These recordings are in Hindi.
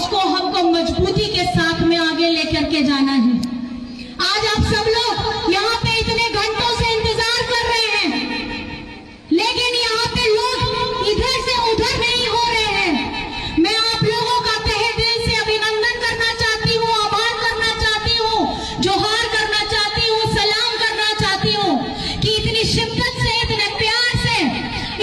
उसको हमको मजबूती के साथ में आगे लेकर के जाना है। आज आप सब लोग यहाँ पे इतने घंटों से इंतजार कर रहे हैं, लेकिन यहाँ पे लोग इधर से उधर नहीं हो रहे हैं। मैं आप लोगों का तहे दिल से अभिनंदन करना चाहती हूँ, आभार करना चाहती हूँ, जोहार करना चाहती हूँ, सलाम करना चाहती हूँ कि इतनी शिद्दत से, इतने प्यार से,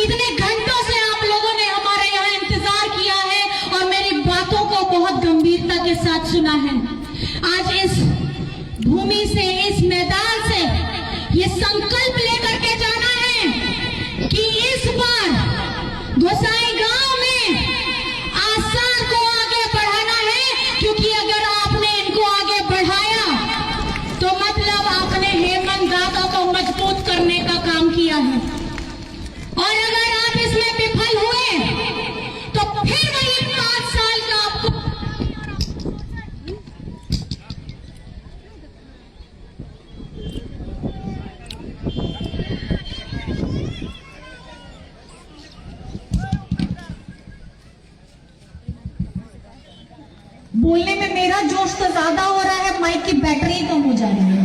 इतने घंटों से आप लोगों ने हमारे यहाँ इंतजार किया है और मेरी बातों को बहुत गंभीरता के साथ सुना है। आज इस भूमि से, इस मैदान से ये संकल्प लेकर के जाना है कि इस बार गोसाईगांव में आसार को आगे बढ़ाना है, क्योंकि अगर आपने इनको आगे बढ़ाया तो मतलब आपने हेमंत दादा को मजबूत करने का काम किया है, और अगर आप इसमें विफल हुए तो फिर वही 5 साल का आपको बोलने में मेरा जोश तो ज्यादा हो रहा है, माइक की बैटरी कम हो जा रही है।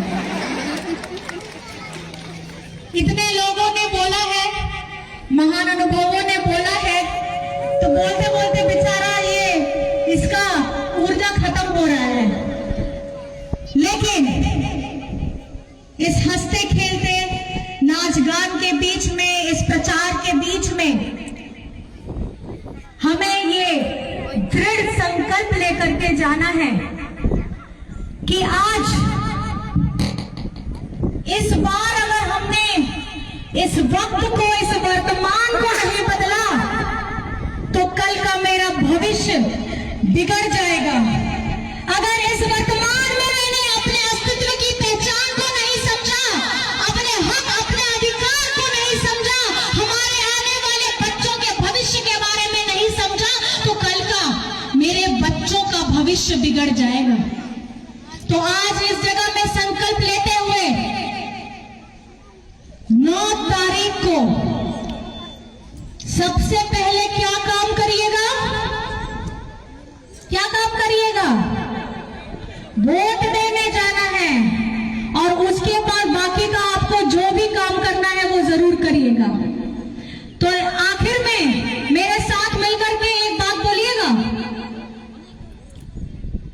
इतने लोगों ने बोला है, महान अनुभवों ने बोला है, तो बोलते बोलते बेचारा ये इसका ऊर्जा खत्म हो रहा है। लेकिन इस हंसते खेलते नाच गान के बीच में, इस प्रचार के बीच में हमें ये दृढ़ संकल्प लेकर के जाना है कि आज इस बार अगर हमने इस वक्त को, इस वर्तमान को नहीं बदला तो कल का मेरा भविष्य बिगड़ जाएगा। अगर इस वर्तमान में मैंने अपने अस्तित्व की पहचान को नहीं समझा, अपने हक, अपने अधिकार को नहीं समझा, हमारे आने वाले बच्चों के भविष्य के बारे में नहीं समझा, तो कल का मेरे बच्चों का भविष्य बिगड़ जाएगा। तो आज इस जगह में संकल्प लेते हुए 9 तारीख को सबसे पहले क्या काम करिएगा? क्या काम करिएगा? वोट देने जाना है, और उसके बाद बाकी का आपको जो भी काम करना है वो जरूर करिएगा। तो आखिर में मेरे साथ मिलकर के एक बात बोलिएगा,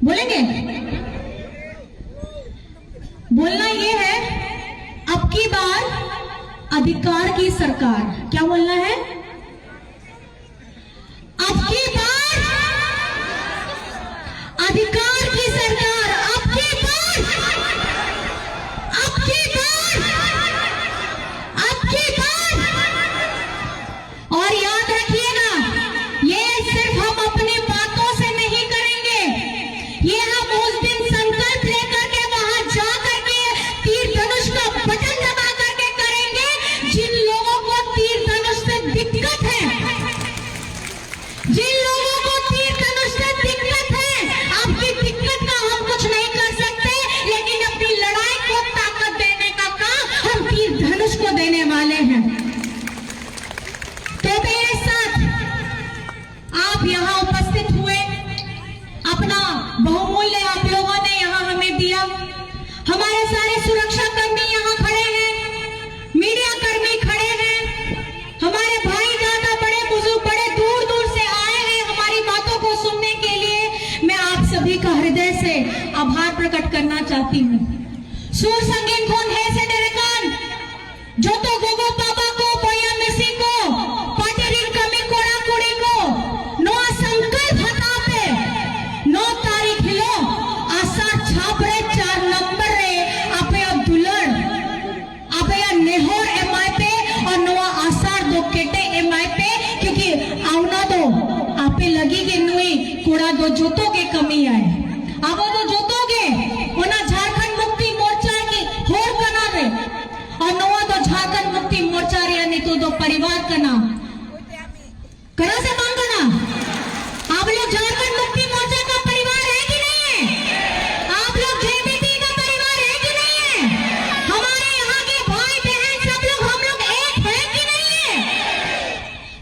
बोलेंगे? बोलना ये है, अब की बार अधिकार की सरकार। क्या बोलना है? अब की बार अधिकार की सरकार। अब की बार, अब की बार, अब की बार। और याद रखिएगा, ये सिर्फ हम अपनी बातों से नहीं करेंगे, ये हम उस दिन संकल्प लेकर के वहां जा करके तीर धनुष का बटन दबा करके करेंगे। जिन लोगों को तीर धनुष से दिक्कत है, जिन लोगों को तीर धनुष से दिक्कत है, आपकी दिक्कत का हम कुछ नहीं कर सकते, लेकिन अपनी लड़ाई को ताकत देने का काम हम तीर धनुष को देने वाले हैं। तो मेरे साथ आप यहाँ उपस्थित हुए, अपना बहुमूल्य आप लोगों ने यहाँ हमें दिया। हमारे सारे सुरक्षा कर्मी यहाँ खड़े हैं, मीडिया कर्मी खड़े हैं, हमारे भाई दादा, बड़े बुजुर्ग बड़े दूर दूर से आए हैं हमारी बातों को सुनने के लिए। मैं आप सभी का हृदय से आभार प्रकट करना चाहती हूँ। सूर संगीन कौन है से डेरेकान जो तो गोगो पापा को, बोया मिसी को, पाटेरिन कमी कोड़ा कुड़ी को, नो संकल्प हता पे 9 तारीख हिलो आशा छापरे 4 नंबर रे आपे दुलड़ आपे नेहोर एमआई पे और नोआ आसार दो केटे एमआई पे, क्योंकि आवना दो आपे लगी के नुई कोड़ा दो जोतों के कमी आए, अब तो जोतोगे ओना झारखंड मुक्ति मोर्चा की होर बना दे, और नोआ दो झारखंड मुक्ति मोर्चा रे नहीं तो दो परिवार का नाम करा से मांगो ना। आप लोग झारखंड मुक्ति मोर्चा का परिवार है कि नहीं है? आप लोग जेबीटी का परिवार है कि नहीं है? हमारे यहाँ के भाई बहन सब लोग, हम लोग एक हैं कि नहीं है?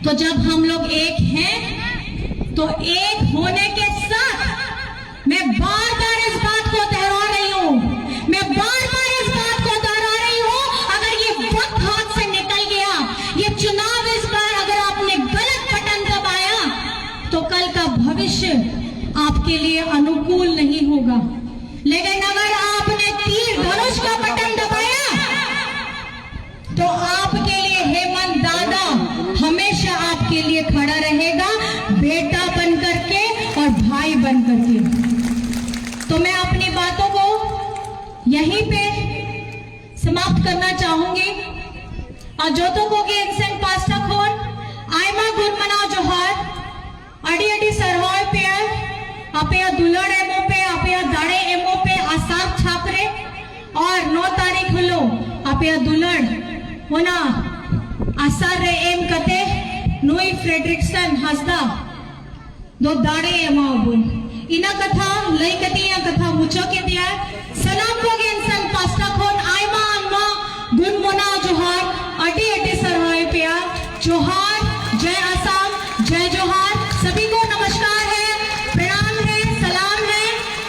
तो जब हम लोग एक हैं तो एक होने के साथ आपके लिए अनुकूल नहीं होगा, लेकिन अगर आपने तीर धनुष का बटन दबाया तो आपके लिए हेमंत दादा हमेशा आपके लिए खड़ा रहेगा, बेटा बन करके और भाई बन करके। तो मैं अपनी बातों को यहीं पे समाप्त करना चाहूंगी। और जो तो को इंसान पास्ता खोन आयमा गुण मनाओ जोहार अड़ी अड़ी सरहोय पे आपे दुलड़ एमओ पे आपे दाड़े एमओ पे आसार छापरे और 9 तारीख हलो आपे दुलड़ होना आसार रे एम कते नोई फ्रेडरिक्सन हसदा दो दाड़े एमो बुन इना कथा लई कतिया कथा मुचो के दिया सलाम को इंसान पास्ता खोन आयमा अम्मा गुण मना जोहार अटी अटी सरहाय पिया जोहार, जय आसाम, जय जोहार। सभी को नमस्कार है, प्रणाम है, सलाम है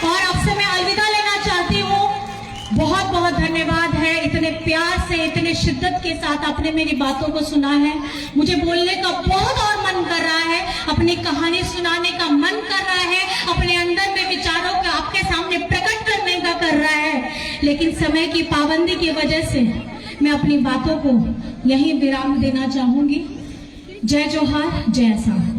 और आपसे मैं अलविदा लेना चाहती हूँ। बहुत बहुत धन्यवाद है, इतने प्यार से इतने शिद्दत के साथ आपने मेरी बातों को सुना है। मुझे बोलने का बहुत और मन कर रहा है, अपनी कहानी सुनाने का मन कर रहा है, अपने अंदर में विचारों का आपके सामने प्रकट करने का कर रहा है, लेकिन समय की पाबंदी की वजह से मैं अपनी बातों को यहीं विराम देना चाहूंगी। जय जोहार, जय आसाम।